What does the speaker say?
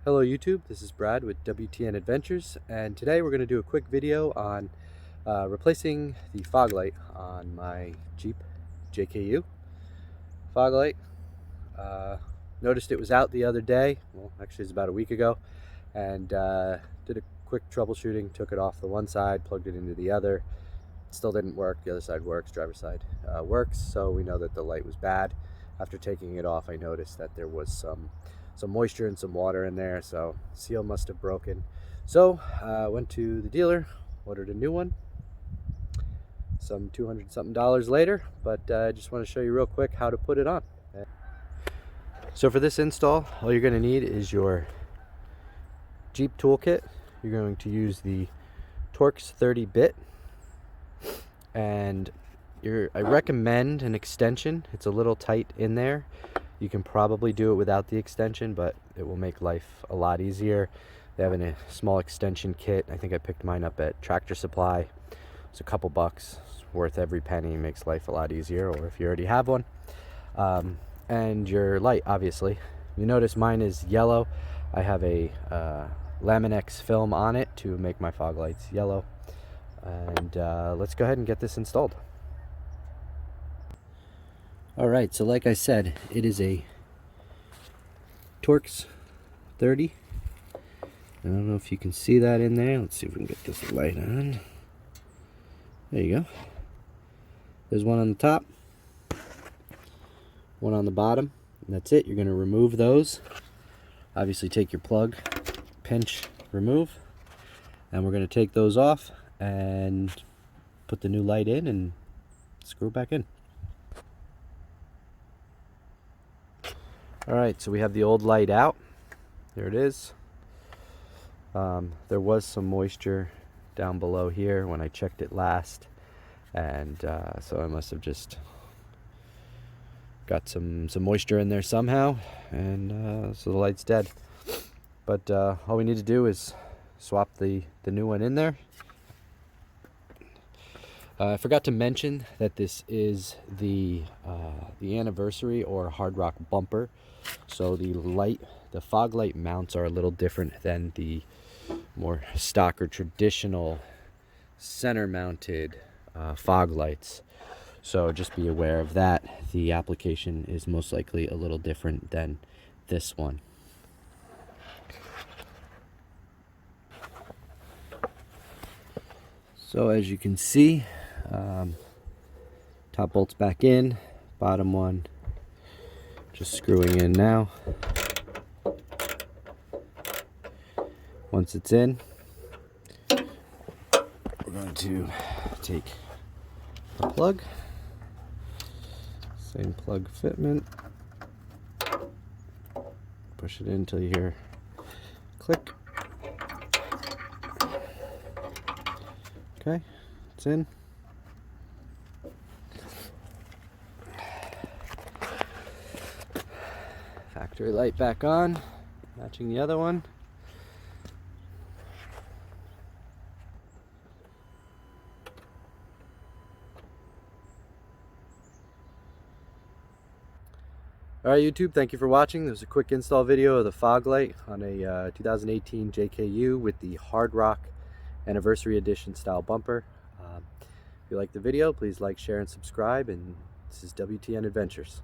Hello YouTube, this is Brad with WTN Adventures, and today we're going to do a quick video on replacing the fog light on my Jeep JKU fog light. Noticed it was out the other day, well actually it's about a week ago, and did a quick troubleshooting, took it off the one side, plugged it into the other. It still didn't work. The other side works, driver's side works, so we know that the light was bad. After taking it off, I noticed that there was some moisture and some water in there, so seal must have broken. So went to the dealer, ordered a new one, some $200 something later, but I just want to show you real quick how to put it on. So for this install, all you're going to need is your Jeep toolkit. You're going to use the Torx 30 bit, and I recommend an extension. It's a little tight in there. You can probably do it without the extension, but it will make life a lot easier. They have a small extension kit. I think I picked mine up at Tractor Supply. It's a couple bucks. It's worth every penny. Makes life a lot easier, or if you already have one. And your light, obviously. You notice mine is yellow. I have a Laminex film on it to make my fog lights yellow. And let's go ahead and get this installed. Alright, so like I said, it is a Torx 30. I don't know if you can see that in there. Let's see if we can get this light on. There you go. There's one on the top, one on the bottom, and that's it. You're going to remove those. Obviously take your plug, pinch, remove, and we're going to take those off and put the new light in and screw it back in. Alright, so we have the old light out. There it is. There was some moisture down below here when I checked it last, and so I must have just got some moisture in there somehow, and so the light's dead. But all we need to do is swap the new one in there. I forgot to mention that this is the anniversary or hard rock bumper, so the fog light mounts are a little different than the more stock or traditional center mounted fog lights. So just be aware of that. The application is most likely a little different than this one. So as you can see, top bolt's back in, bottom one just screwing in now. Once it's in, we're going to take the plug, same plug fitment, push it in until you hear click. Okay, it's in. Factory light back on, matching the other one. Alright YouTube, thank you for watching. There's a quick install video of the fog light on a 2018 JKU with the Hard Rock Anniversary Edition style bumper. If you like the video, please like, share, and subscribe. And this is WTN Adventures.